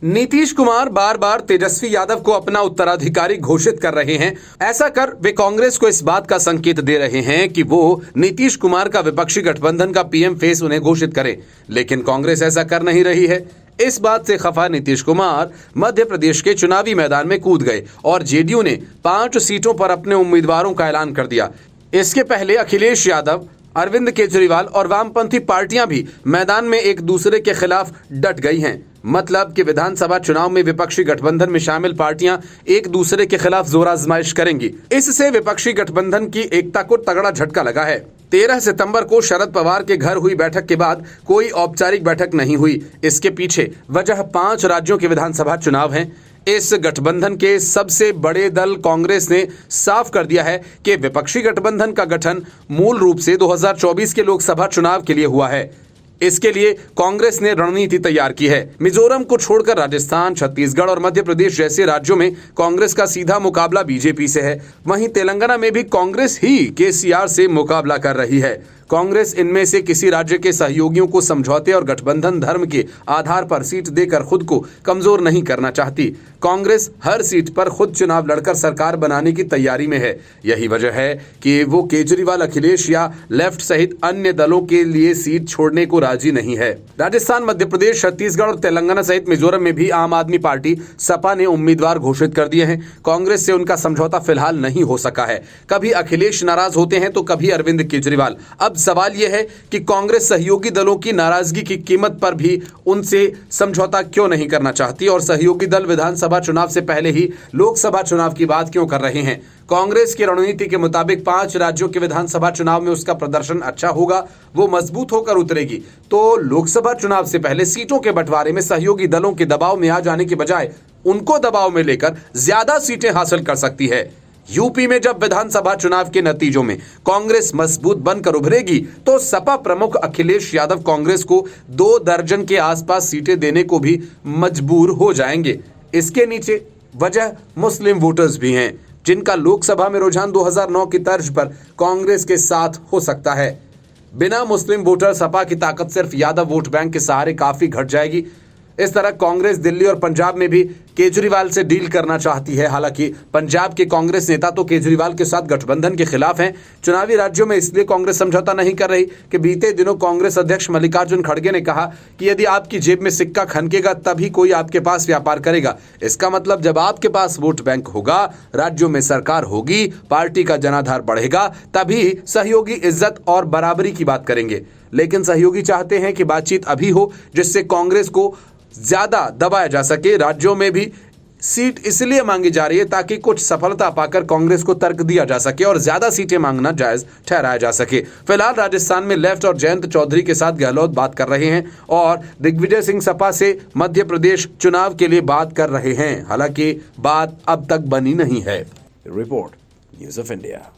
नीतीश कुमार बार बार तेजस्वी यादव को अपना उत्तराधिकारी घोषित कर रहे हैं। ऐसा कर वे कांग्रेस को इस बात का संकेत दे रहे हैं कि वो नीतीश कुमार का विपक्षी गठबंधन का पीएम फेस उन्हें घोषित करे, लेकिन कांग्रेस ऐसा कर नहीं रही है। इस बात से खफा नीतीश कुमार मध्य प्रदेश के चुनावी मैदान में कूद गए और जेडीयू ने 5 सीटों पर अपने उम्मीदवारों का ऐलान कर दिया। इसके पहले अखिलेश यादव, अरविंद केजरीवाल और वामपंथी पार्टियां भी मैदान में एक दूसरे के खिलाफ डट गई हैं। मतलब कि विधानसभा चुनाव में विपक्षी गठबंधन में शामिल पार्टियां एक दूसरे के खिलाफ जोर आजमाइश करेंगी। इससे विपक्षी गठबंधन की एकता को तगड़ा झटका लगा है। 13 सितंबर को शरद पवार के घर हुई बैठक के बाद कोई औपचारिक बैठक नहीं हुई। इसके पीछे वजह 5 राज्यों के विधानसभा चुनाव हैं। इस गठबंधन के सबसे बड़े दल कांग्रेस ने साफ कर दिया है कि विपक्षी गठबंधन का गठन मूल रूप से 2024 के लोकसभा चुनाव के लिए हुआ है। इसके लिए कांग्रेस ने रणनीति तैयार की है। मिजोरम को छोड़कर राजस्थान, छत्तीसगढ़ और मध्य प्रदेश जैसे राज्यों में कांग्रेस का सीधा मुकाबला बीजेपी से है। वहीं तेलंगाना में भी कांग्रेस ही केसीआर से मुकाबला कर रही है। कांग्रेस इनमें से किसी राज्य के सहयोगियों को समझौते और गठबंधन धर्म के आधार पर सीट देकर खुद को कमजोर नहीं करना चाहती। कांग्रेस हर सीट पर खुद चुनाव लड़कर सरकार बनाने की तैयारी में है। यही वजह है कि वो केजरीवाल, अखिलेश या लेफ्ट सहित अन्य दलों के लिए सीट छोड़ने को राजी नहीं है। राजस्थान, मध्य प्रदेश, छत्तीसगढ़ और तेलंगाना सहित मिजोरम में भी आम आदमी पार्टी सपा ने उम्मीदवार घोषित कर दिए हैं। कांग्रेस से उनका समझौता फिलहाल नहीं हो सका है। कभी अखिलेश नाराज होते हैं तो कभी अरविंद केजरीवाल। अब सवाल यह है कि कांग्रेस सहयोगी दलों की नाराजगी की कीमत पर भी उनसे समझौता क्यों नहीं करना चाहती और सहयोगी दल विधानसभा चुनाव से पहले ही लोकसभा चुनाव की बात क्यों कर रहे हैं। कांग्रेस की रणनीति के मुताबिक 5 राज्यों के विधानसभा चुनाव में उसका प्रदर्शन अच्छा होगा, वो मजबूत होकर उतरेगी, तो लोकसभा चुनाव से पहले सीटों के बंटवारे में सहयोगी दलों के दबाव में आ जाने की बजाय उनको दबाव में लेकर ज्यादा सीटें हासिल कर सकती है। यूपी में जब विधानसभा चुनाव के नतीजों में कांग्रेस मजबूत बनकर उभरेगी तो सपा प्रमुख अखिलेश यादव कांग्रेस को 2 दर्जन के आसपास सीटें देने को भी मजबूर हो जाएंगे। इसके नीचे वजह मुस्लिम वोटर्स भी हैं, जिनका लोकसभा में रुझान 2009 की तर्ज पर कांग्रेस के साथ हो सकता है। बिना मुस्लिम वोटर सपा की ताकत सिर्फ यादव वोट बैंक के सहारे काफी घट जाएगी। इस तरह कांग्रेस दिल्ली और पंजाब में भी केजरीवाल से डील करना चाहती है। हालांकि पंजाब के कांग्रेस नेता तो केजरीवाल के साथ गठबंधन के खिलाफ हैं। चुनावी राज्यों में इसलिए कांग्रेस समझौता नहीं कर रही कि बीते दिनों कांग्रेस अध्यक्ष मल्लिकार्जुन खड़गे ने कहा कि यदि आपकी जेब में सिक्का खनकेगा तभी कोई आपके पास व्यापार करेगा। इसका मतलब जब आपके पास वोट बैंक होगा, राज्यों में सरकार होगी, पार्टी का जनाधार बढ़ेगा, तभी सहयोगी इज्जत और बराबरी की बात करेंगे। लेकिन सहयोगी चाहते हैं कि बातचीत अभी हो जिससे कांग्रेस को ज्यादा दबाया जा सके। राज्यों में भी सीट इसलिए मांगी जा रही है ताकि कुछ सफलता पाकर कांग्रेस को तर्क दिया जा सके और ज्यादा सीटें मांगना जायज ठहराया जा सके। फिलहाल राजस्थान में लेफ्ट और जयंत चौधरी के साथ गहलोत बात कर रहे हैं और दिग्विजय सिंह सपा से मध्य प्रदेश चुनाव के लिए बात कर रहे हैं। हालांकि बात अब तक बनी नहीं है। Report, news of India.